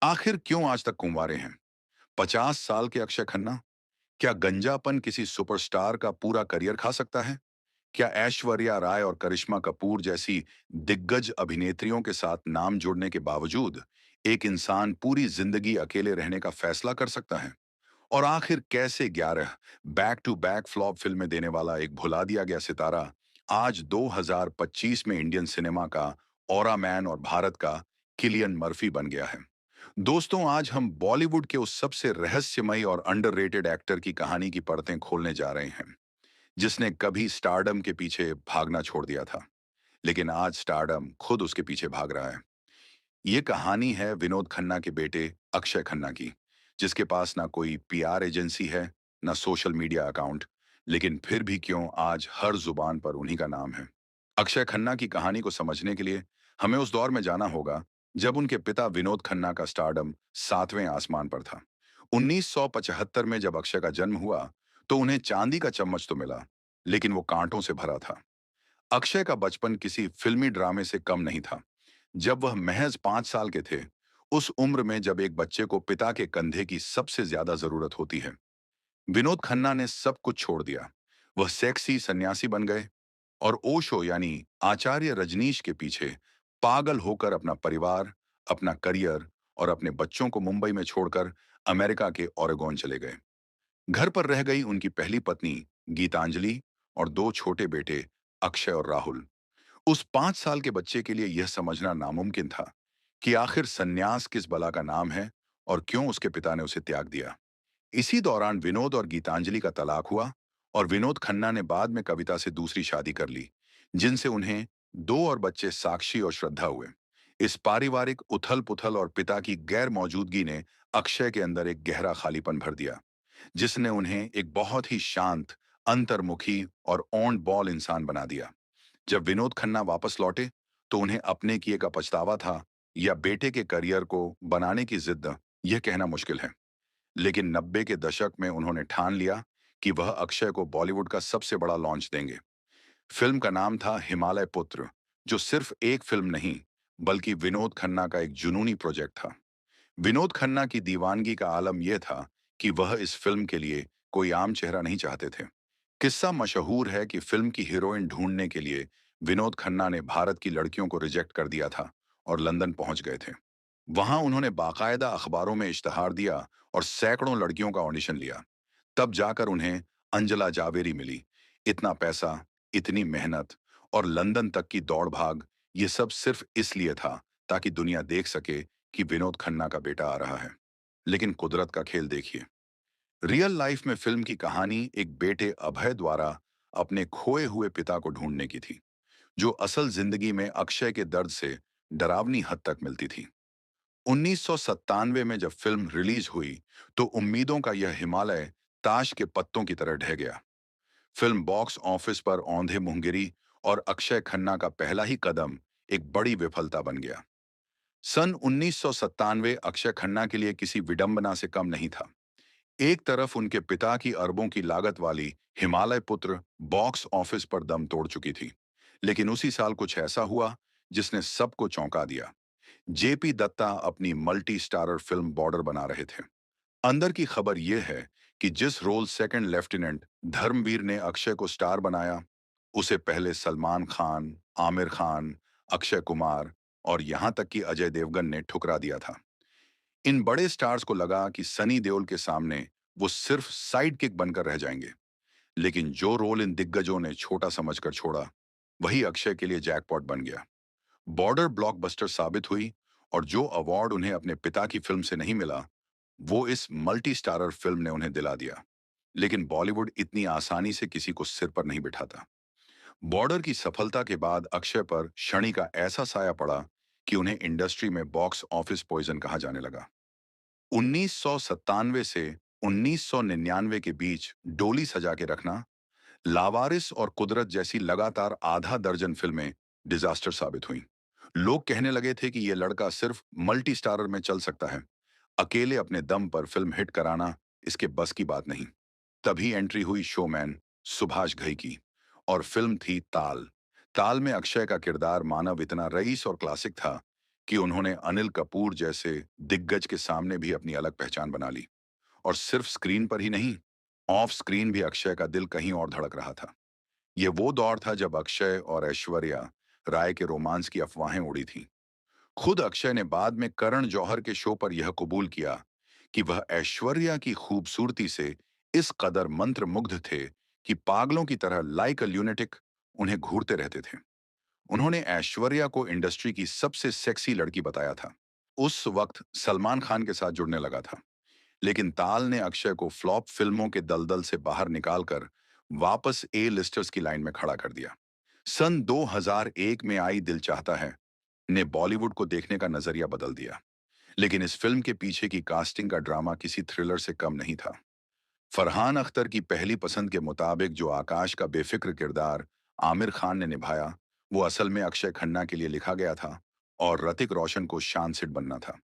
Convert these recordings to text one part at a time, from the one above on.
आखिर क्यों आज तक कुंवारे हैं? 50 साल के अक्षय खन्ना? क्या गंजापन किसी सुपरस्टार का पूरा करियर खा सकता है? क्या ऐश्वर्या राय और करिश्मा कपूर जैसी दिग्गज अभिनेत्रियों के साथ नाम जुड़ने के बावजूद एक इंसान पूरी जिंदगी अकेले रहने का फैसला कर सकता है? और आखिर कैसे 11 बैक टू बैक फ्लॉप फिल्में देने वाला एक भुला दिया गया सितारा आज 2025 में इंडियन सिनेमा का ऑरा मैन और भारत का किलियन मर्फी बन गया है? दोस्तों, आज हम बॉलीवुड के उस सबसे रहस्यमयी और अंडररेटेड एक्टर की कहानी की परतें खोलने जा रहे हैं, जिसने कभी स्टारडम के पीछे भागना छोड़ दिया था, लेकिन आज स्टारडम खुद उसके पीछे भाग रहा है। ये कहानी है विनोद खन्ना के बेटे अक्षय खन्ना की, जिसके पास ना कोई पीआर एजेंसी है, ना सोशल मीडिया अकाउंट, लेकिन फिर भी क्यों आज हर जुबान पर उन्हीं का नाम है। अक्षय खन्ना की कहानी को समझने के लिए हमें उस दौर में जाना होगा जब उनके पिता विनोद खन्ना का स्टारडम 7वें आसमान पर था। 1975 में जब अक्षय का जन्म हुआ, तो उन्हें चांदी का चम्मच तो मिला, लेकिन वो कांटों से भरा था। अक्षय का बचपन किसी फिल्मी ड्रामे से कम नहीं था। जब वह महज 5 साल के थे, उस उम्र में जब एक बच्चे को पिता के कंधे की सबसे ज्यादा जरूरत होती है, विनोद खन्ना ने सब कुछ छोड़ दिया। वह सेक्सी सन्यासी बन गए और ओशो यानी आचार्य रजनीश के पीछे पागल होकर अपना परिवार, अपना करियर और अपने बच्चों को मुंबई में छोड़कर अमेरिका के ओरेगोन चले गए। घर पर रह गई उनकी पहली पत्नी गीतांजलि और दो छोटे बेटे अक्षय और राहुल। उस 5 साल के बच्चे के लिए यह समझना नामुमकिन था कि आखिर सन्यास किस बला का नाम है और क्यों उसके पिता ने उसे त्याग दिया। इसी दौरान विनोद और गीतांजलि का तलाक हुआ और विनोद खन्ना ने बाद में कविता से दूसरी शादी कर ली, जिनसे उन्हें दो और बच्चे साक्षी और श्रद्धा हुए। इस पारिवारिक उथल पुथल और पिता की गैर मौजूदगी ने अक्षय के अंदर एक गहरा खालीपन भर दिया, जिसने उन्हें एक बहुत ही शांत, अंतर्मुखी और ऑन बॉल इंसान बना दिया। जब विनोद खन्ना वापस लौटे, तो उन्हें अपने किए का पछतावा था या बेटे के करियर को बनाने की जिद, यह कहना मुश्किल है। लेकिन 90 के दशक में उन्होंने ठान लिया कि वह अक्षय को बॉलीवुड का सबसे बड़ा लॉन्च देंगे। फिल्म का नाम था हिमालय पुत्र, जो सिर्फ एक फिल्म नहीं, बल्कि विनोद खन्ना का एक जुनूनी प्रोजेक्ट था। विनोद खन्ना की दीवानगी का आलम यह था कि वह इस फिल्म के लिए कोई आम चेहरा नहीं चाहते थे। किस्सा मशहूर है कि फिल्म की हीरोइन ढूंढने के लिए विनोद खन्ना ने भारत की लड़कियों को रिजेक्ट कर दिया था और लंदन पहुंच गए थे। वहां उन्होंने बाकायदा अखबारों में इश्तहार दिया और सैकड़ों लड़कियों का ऑडिशन लिया। तब जाकर उन्हें अंजला जावेरी मिली। इतना पैसा, इतनी मेहनत और लंदन तक की दौड़ भाग, ये सब सिर्फ इसलिए था ताकि दुनिया देख सके कि विनोद खन्ना का बेटा आ रहा है। लेकिन कुदरत का खेल देखिए। रियल लाइफ में फिल्म की कहानी एक बेटे अभय द्वारा अपने खोए हुए पिता को ढूंढने की थी, जो असल जिंदगी में अक्षय के दर्द से डरावनी हद तक मिलती थी। 1997 में जब फिल्म रिलीज हुई, तो उम्मीदों का यह हिमालय ताश के पत्तों की तरह ढह गया। फिल्म बॉक्स ऑफिस पर औंधे मुंह गिरी और अक्षय खन्ना का पहला ही कदम एक बड़ी विफलता बन गया। सन 1997 अक्षय खन्ना के लिए किसी विडंबना से कम नहीं था। एक तरफ उनके पिता की अरबों की लागत वाली हिमालय पुत्र बॉक्स ऑफिस पर दम तोड़ चुकी थी, लेकिन उसी साल कुछ ऐसा हुआ जिसने सबको चौंका दिया। जेपी दत्ता अपनी मल्टी स्टारर फिल्म बॉर्डर बना रहे थे। अंदर की खबर यह है कि जिस रोल सेकंड लेफ्टिनेंट धर्मवीर ने अक्षय को स्टार बनाया, उसे पहले सलमान खान, आमिर खान, अक्षय कुमार और यहां तक कि अजय देवगन ने ठुकरा दिया था। इन बड़े स्टार्स को लगा कि सनी देओल के सामने वो सिर्फ साइड किक बनकर रह जाएंगे, लेकिन जो रोल इन दिग्गजों ने छोटा समझकर छोड़ा, वही अक्षय के लिए जैकपॉट बन गया। बॉर्डर ब्लॉकबस्टर साबित हुई और जो अवार्ड उन्हें अपने पिता की फिल्म से नहीं मिला, वो इस मल्टी स्टारर फिल्म ने उन्हें दिला दिया। लेकिन बॉलीवुड इतनी आसानी से किसी को सिर पर नहीं बिठाता। बॉर्डर की सफलता के बाद अक्षय पर शनि का ऐसा साया पड़ा कि उन्हें इंडस्ट्री में बॉक्स ऑफिस पॉइजन कहा जाने लगा। 1997 से 1999 के बीच डोली सजा के रखना, लावारिस और कुदरत जैसी लगातार आधा दर्जन फिल्में डिजास्टर साबित हुईं। लोग कहने लगे थे कि यह लड़का सिर्फ मल्टी स्टारर में चल सकता है, अकेले अपने दम पर फिल्म हिट कराना इसके बस की बात नहीं। तभी एंट्री हुई शोमैन सुभाष घई की और फिल्म थी ताल। ताल में अक्षय का किरदार मानव इतना रईस और क्लासिक था कि उन्होंने अनिल कपूर जैसे दिग्गज के सामने भी अपनी अलग पहचान बना ली। और सिर्फ स्क्रीन पर ही नहीं, ऑफ स्क्रीन भी अक्षय का दिल कहीं और धड़क रहा था। ये वो दौर था जब अक्षय और ऐश्वर्या राय के रोमांस की अफवाहें उड़ी थीं। खुद अक्षय ने बाद में करण जौहर के शो पर यह कबूल किया कि वह ऐश्वर्या की खूबसूरती से इस कदर मंत्रमुग्ध थे कि पागलों की तरह लाइक अ ल्यूनेटिक उन्हें घूरते रहते थे। उन्होंने ऐश्वर्या को इंडस्ट्री की सबसे सेक्सी लड़की बताया था। उस वक्त सलमान खान के साथ जुड़ने लगा था, लेकिन ताल ने अक्षय को फ्लॉप फिल्मों के दलदल से बाहर निकालकर वापस ए लिस्टर्स की लाइन में खड़ा कर दिया। सन 2001 में आई दिल चाहता है ने बॉलीवुड को देखने का नजरिया बदल दिया। लेकिन इस फिल्म के पीछे की कास्टिंग का ड्रामा किसी थ्रिलर से कम नहीं था। फरहान अख्तर की पहली पसंद के मुताबिक जो आकाश का बेफिक्र किरदार आमिर खान ने निभाया, वो असल में अक्षय खन्ना के लिए लिखा गया था और ऋतिक रोशन को शान सिट बनना था।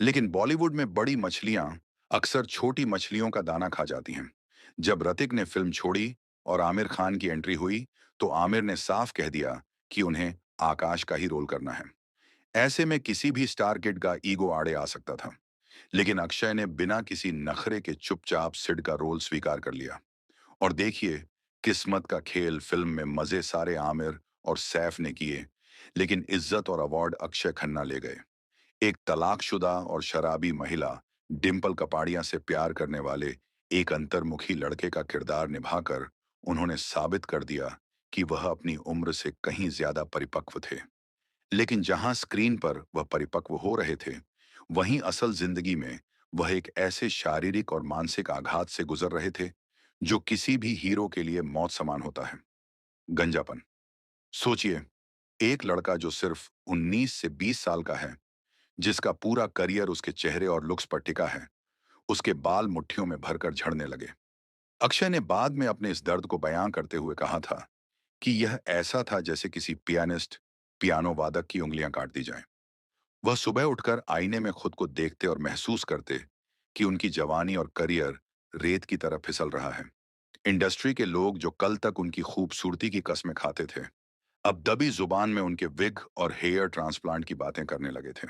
लेकिन बॉलीवुड में बड़ी मछलियां अक्सर छोटी मछलियों का दाना खा जाती हैं। जब ऋतिक ने फिल्म छोड़ी और आमिर खान की एंट्री हुई, तो आमिर ने साफ कह दिया कि उन्हें आकाश का ही रोल करना है। ऐसे में किसी भी स्टार किड का ईगो आड़े आ सकता था, लेकिन अक्षय ने बिना किसी नखरे के चुपचाप सिड का रोल स्वीकार कर लिया। और देखिए, किस्मत का खेल फिल्म में मजे सारे आमिर और सैफ ने किए, लेकिन इज्जत और अवार्ड अक्षय खन्ना ले गए। एक तलाकशुदा और शराबी महिला डिंपल कपाड़िया से प्यार करने वाले एक अंतर्मुखी लड़के का किरदार निभाकर उन्होंने साबित कर दिया कि वह अपनी उम्र से कहीं ज्यादा परिपक्व थे। लेकिन जहां स्क्रीन पर वह परिपक्व हो रहे थे, वहीं असल जिंदगी में वह एक ऐसे शारीरिक और मानसिक आघात से गुजर रहे थे जो किसी भी हीरो के लिए मौत समान होता है। गंजापन। सोचिए, एक लड़का जो सिर्फ 19 से 20 साल का है, जिसका पूरा करियर उसके चेहरे और लुक्स पर टिका है, उसके बाल मुट्ठियों में भरकर झड़ने लगे। अक्षय ने बाद में अपने इस दर्द को बयां करते हुए कहा था कि यह ऐसा था जैसे किसी पियानिस्ट पियानो वादक की उंगलियां काट दी जाएं। वह सुबह उठकर आईने में खुद को देखते और महसूस करते कि उनकी जवानी और करियर रेत की तरह फिसल रहा है। इंडस्ट्री के लोग जो कल तक उनकी खूबसूरती की कस्में खाते थे, अब दबी जुबान में उनके विग और हेयर ट्रांसप्लांट की बातें करने लगे थे।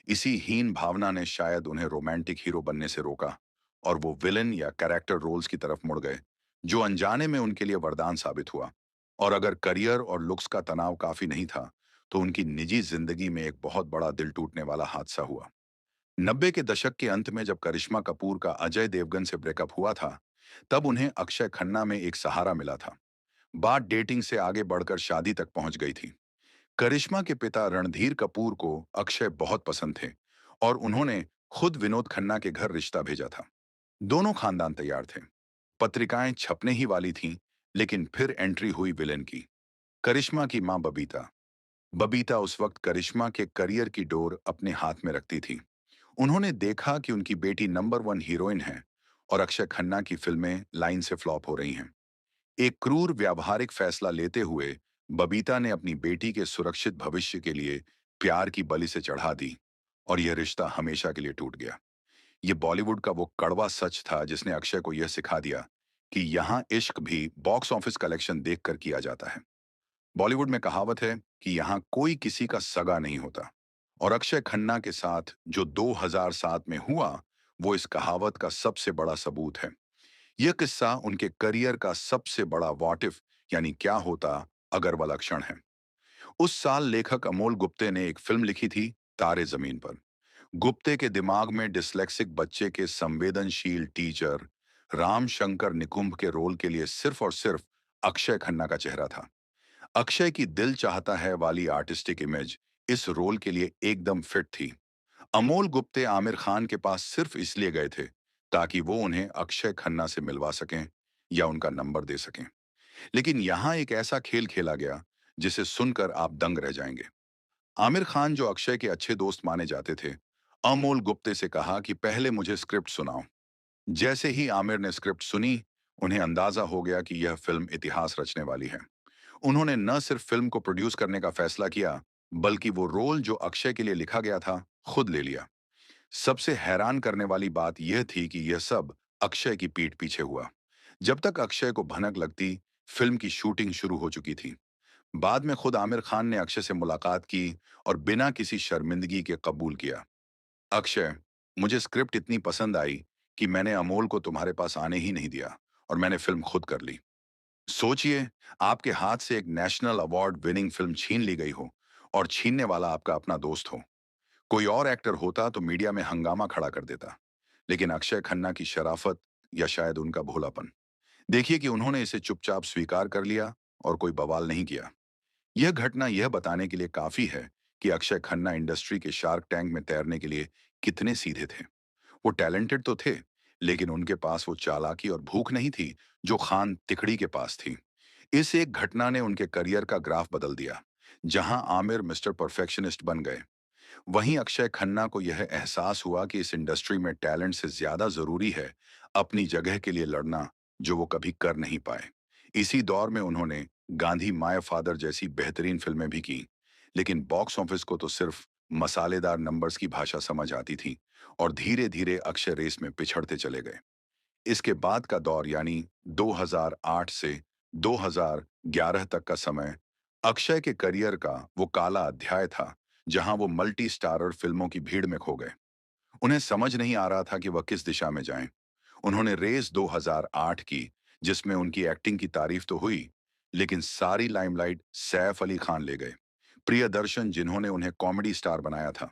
इसी हीन भावना ने शायद उन्हें रोमांटिक हीरो बनने से रोका और वो विलन या कैरेक्टर रोल्स की तरफ मुड़ गए, जो अनजाने में उनके लिए वरदान साबित हुआ। और अगर करियर और लुक्स का तनाव काफी नहीं था, तो उनकी निजी जिंदगी में एक बहुत बड़ा दिल टूटने वाला हादसा हुआ। 90 के दशक के अंत में जब करिश्मा कपूर का अजय देवगन से ब्रेकअप हुआ था, तब उन्हें अक्षय खन्ना में एक सहारा मिला था। बात डेटिंग से आगे बढ़कर शादी तक पहुंच गई थी। करिश्मा के पिता रणधीर कपूर को अक्षय बहुत पसंद थे और उन्होंने खुद विनोद खन्ना के घर रिश्ता भेजा था। दोनों खानदान तैयार थे। पत्रिकाएं छपने ही वाली थीं, लेकिन फिर एंट्री हुई विलेन की। करिश्मा की मां बबीता। बबीता उस वक्त करिश्मा के करियर की डोर अपने हाथ में रखती थी। उन्होंने देखा कि उनकी बेटी नंबर वन हीरोइन है और अक्षय खन्ना की फिल्में लाइन से फ्लॉप हो रही हैं। एक क्रूर व्यावहारिक फैसला लेते हुए बबीता ने अपनी बेटी के सुरक्षित भविष्य के लिए प्यार की बलि से चढ़ा दी और यह रिश्ता हमेशा के लिए टूट गया। यह बॉलीवुड का वो कड़वा सच था जिसने अक्षय को यह सिखा दिया कि यहाँ इश्क भी बॉक्स ऑफिस कलेक्शन देखकर किया जाता है। बॉलीवुड में कहावत है कि यहाँ कोई किसी का सगा नहीं होता, और अक्षय खन्ना के साथ जो 2007 में हुआ, वो इस कहावत का सबसे बड़ा सबूत है। यह किस्सा उनके करियर का सबसे बड़ा व्हाट इफ, यानी क्या होता अगर वाला क्षण है। उस साल लेखक अमोल गुप्ते ने एक फिल्म लिखी थी, तारे जमीन पर। गुप्ते के दिमाग में डिस्लेक्सिक बच्चे के संवेदनशील टीचर राम शंकर निकुंभ के रोल के लिए सिर्फ और सिर्फ अक्षय खन्ना का चेहरा था। अक्षय की दिल चाहता है वाली आर्टिस्टिक इमेज इस रोल के लिए एकदम फिट थी। अमोल गुप्ते आमिर खान के पास सिर्फ इसलिए गए थे ताकि वो उन्हें अक्षय खन्ना से मिलवा सकें या उनका नंबर दे सकें। लेकिन यहां एक ऐसा खेल खेला गया जिसे सुनकर आप दंग रह जाएंगे। आमिर खान, जो अक्षय के अच्छे दोस्त माने जाते थे, अमोल गुप्ते से कहा कि पहले मुझे स्क्रिप्ट सुनाओ। जैसे ही आमिर ने स्क्रिप्ट सुनी, उन्हें अंदाजा हो गया कि यह फिल्म इतिहास रचने वाली है। उन्होंने न सिर्फ फिल्म को प्रोड्यूस करने का फैसला किया, बल्कि वो रोल जो अक्षय के लिए लिखा गया था, खुद ले लिया। सबसे हैरान करने वाली बात यह थी कि यह सब अक्षय की पीठ पीछे हुआ। जब तक अक्षय को भनक लगती, फिल्म की शूटिंग शुरू हो चुकी थी। बाद में खुद आमिर खान ने अक्षय से मुलाकात की और बिना किसी शर्मिंदगी के कबूल किया। अक्षय, मुझे स्क्रिप्ट इतनी पसंद आई कि मैंने अमोल को तुम्हारे पास आने ही नहीं दिया और मैंने फिल्म खुद कर ली। सोचिए, आपके हाथ से एक नेशनल अवार्ड विनिंग फिल्म छीन ली गई हो और छीनने वाला आपका अपना दोस्त हो। कोई और एक्टर होता तो मीडिया में हंगामा खड़ा कर देता, लेकिन अक्षय खन्ना की शराफत या शायद उनका भोलापन, देखिए कि उन्होंने इसे चुपचाप स्वीकार कर लिया और कोई बवाल नहीं किया। यह घटना यह बताने के लिए काफी है कि अक्षय खन्ना इंडस्ट्री के शार्क टैंक में तैरने के लिए कितने सीधे थे। वो टैलेंटेड तो थे, लेकिन उनके पास वो चालाकी और भूख नहीं थी जो खान तिकड़ी के पास थी। इस एक घटना ने उनके करियर का ग्राफ बदल दिया। जहां आमिर मिस्टर परफेक्शनिस्ट बन गए, वहीं अक्षय खन्ना को यह एहसास हुआ कि इस इंडस्ट्री में टैलेंट से ज्यादा जरूरी है अपनी जगह के लिए लड़ना, जो वो कभी कर नहीं पाए। इसी दौर में उन्होंने गांधी माय फादर जैसी बेहतरीन फिल्में भी की, लेकिन बॉक्स ऑफिस को तो सिर्फ मसालेदार नंबर्स की भाषा समझ आती थी और धीरे धीरे अक्षय रेस में पिछड़ते चले गए। इसके बाद का दौर यानी 2008 से 2011 तक का समय अक्षय के करियर का वो काला अध्याय था, जहां वो मल्टी स्टारर फिल्मों की भीड़ में खो गए। उन्हें समझ नहीं आ रहा था कि वह किस दिशा में जाएं। उन्होंने रेस 2008 की, जिसमें उनकी एक्टिंग की तारीफ तो हुई, लेकिन सारी लाइमलाइट सैफ अली खान ले गए। प्रियदर्शन, जिन्होंने उन्हें कॉमेडी स्टार बनाया था,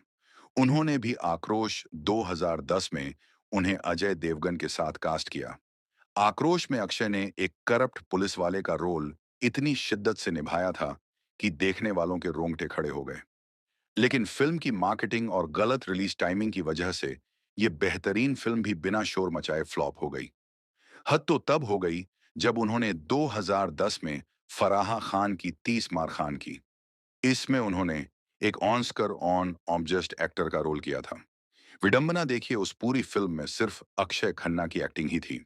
उन्होंने भी आक्रोश 2010 में उन्हें अजय देवगन के साथ कास्ट किया। आक्रोश में अक्षय ने एक करप्ट पुलिस वाले का रोल इतनी शिद्दत से निभाया था कि देखने वालों के रोंगटे खड़े हो गए। लेकिन फिल्म की मार्केटिंग और गलत रिलीज टाइमिंग की वजह से ये बेहतरीन फिल्म भी बिना शोर मचाए फ्लॉप हो गई। हद तो तब हो गई जब उन्होंने 2010 में फराहा खान की 30 मार खान की। इसमें उन्होंने एक ऑस्कर ऑन ऑब्जेक्ट एक्टर का रोल किया था। विडंबना देखिए, उस पूरी फिल्म में सिर्फ अक्षय खन्ना की एक्टिंग ही थी।